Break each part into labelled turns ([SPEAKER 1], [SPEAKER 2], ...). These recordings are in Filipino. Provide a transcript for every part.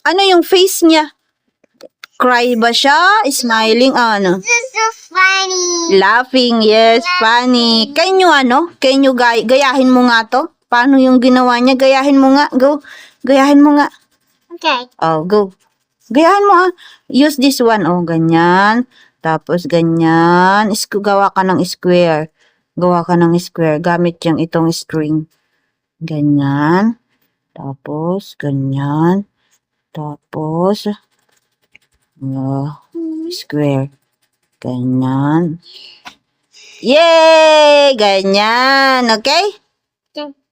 [SPEAKER 1] Ano yung face niya? Cry ba siya? Smiling? Ano?
[SPEAKER 2] This is so funny.
[SPEAKER 1] Laughing, yes, funny. Can you gayahin mo nga to? Paano yung ginawa niya? Gayahin mo nga, go. Gayahin mo nga.
[SPEAKER 2] Okay.
[SPEAKER 1] Oh, go. Gayahin mo Use this one. Oh, ganyan. Tapos ganyan. Gawa ka ng square. Gawa ka ng square. Gamit yung itong string. Ganyan. Tapos, ganyan. Tapos, square. Ganyan. Yay! Ganyan. Okay?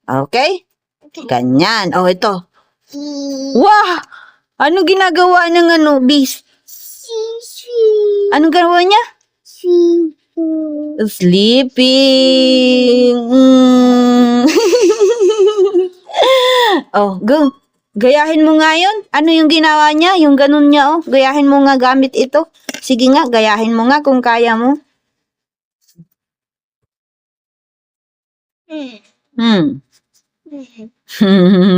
[SPEAKER 1] Okay? Ganyan. Oh, ito. Wow! Ano ginagawa ng beast? Anong ginawa niya? Sleeping. Oh, go. Gayahin mo nga yun. Ano yung ginawa niya? Yung ganun niya, oh. Gayahin mo nga gamit ito. Sige nga, gayahin mo nga kung kaya mo.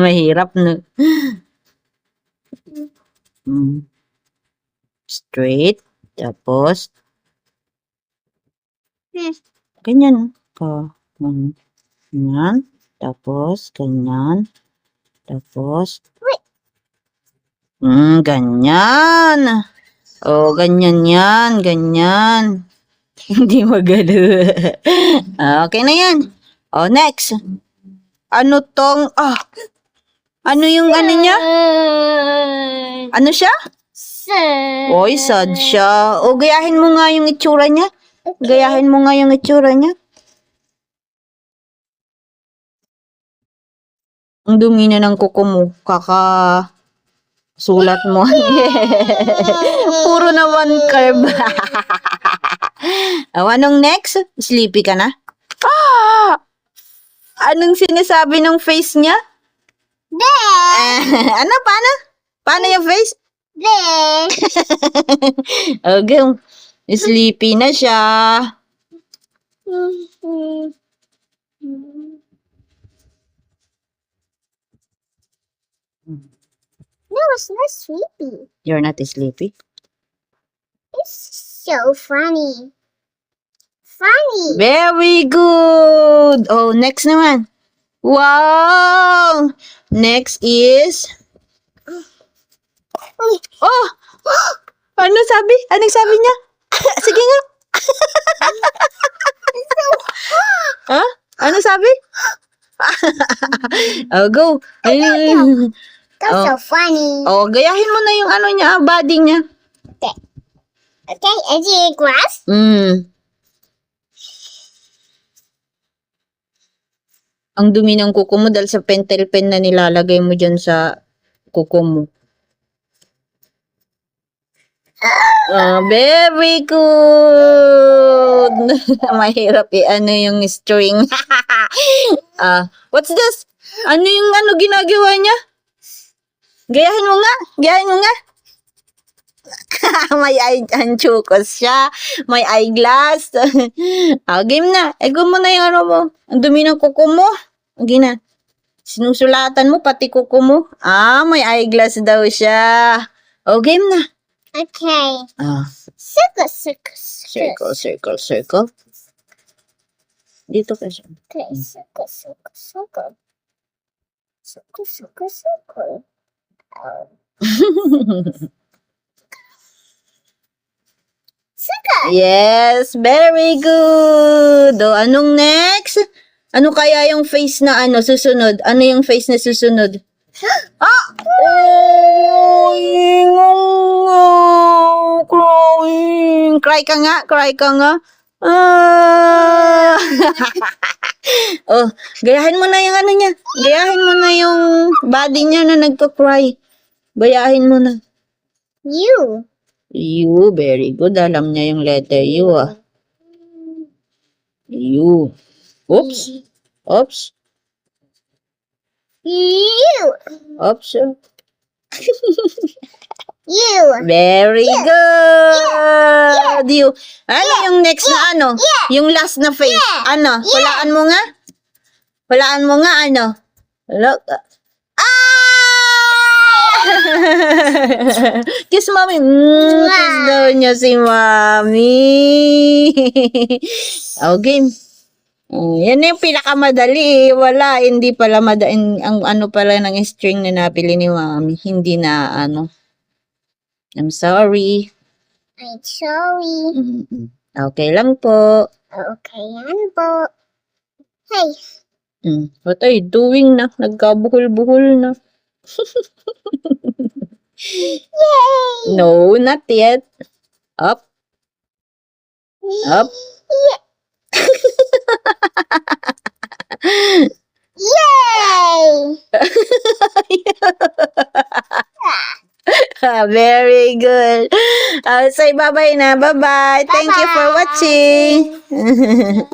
[SPEAKER 1] Mahirap, no? Straight. Tapos, ganyan. Ganyan. Tapos, ganyan. Tapos, ganyan. Oh, ganyan yan. Ganyan. Hindi magano. Okay na yan. Oh, next. Ano tong, ano yung ano niya? Ano siya? Oy, sad siya. O, gayahin mo nga yung itsura niya. Gayahin mo nga yung itsura niya. Ang dumi na ng kuko mo. Sulat mo. Puro na one curve. Anong next? Sleepy ka na? Anong sinasabi ng face niya? Ano? Paano? Paano yung face? Okay. Sleepy na siya.
[SPEAKER 2] No, it's not sleepy.
[SPEAKER 1] You're not sleepy?
[SPEAKER 2] It's so funny. Funny.
[SPEAKER 1] Very good. Oh, next naman. Wow. Next is... Oh! Ano sabi? Anong sabi niya? Sige nga. Huh? Ano sabi? Oh, go.
[SPEAKER 2] That's so funny.
[SPEAKER 1] Oh, gayahin mo na yung ano niya, body niya.
[SPEAKER 2] Okay, is it glass?
[SPEAKER 1] Ang dumi ng kuko mo dahil sa pentel pen na nilalagay mo dyan sa kuko mo. Very good. Mahirap ano yung string. What's this? Ano yung ginagawa niya? Gayahin mo nga. Gayahin mo nga. May anchukos siya. May eyeglass. Game na. Ego mo na yung ano mo. Ang dumi ng kuko mo. Okay na. Sinusulatan mo pati kuko mo. May eyeglass daw siya. Game na.
[SPEAKER 2] Okay.
[SPEAKER 1] Circle.
[SPEAKER 2] Circle.
[SPEAKER 1] Dito ka siya.
[SPEAKER 2] Okay, circle. Circle.
[SPEAKER 1] Yes, very good. Anong next? Ano kaya yung face na susunod? Ano yung face na susunod? Crying. Cry ka nga. Gayahin mo na yung ano niya. Gayahin mo na yung body niya na nagka-cry. Gayahin mo na.
[SPEAKER 2] You,
[SPEAKER 1] very good. Alam niya yung letter U, U. Oops.
[SPEAKER 2] You.
[SPEAKER 1] Oops.
[SPEAKER 2] You.
[SPEAKER 1] Very good. You. Ano yung next na ano? Yung last na face. Ano? Hulaan mo nga. Look. Ah! Kiss mommy. Kiss daw niya si mommy. Oh, game. Yan na yung pinakamadali. Wala, hindi pala madali. Ang ano pala ng string na napili ni mommy. Hindi na ano. I'm sorry.
[SPEAKER 2] I'm sorry.
[SPEAKER 1] Okay lang po.
[SPEAKER 2] Okay yan po. Hey.
[SPEAKER 1] What are you doing na? Nagkabuhol-buhol na.
[SPEAKER 2] Yay!
[SPEAKER 1] No, not yet. Up. Up.
[SPEAKER 2] Yay!
[SPEAKER 1] Very good. Say bye-bye na. Bye-bye. Thank you for watching.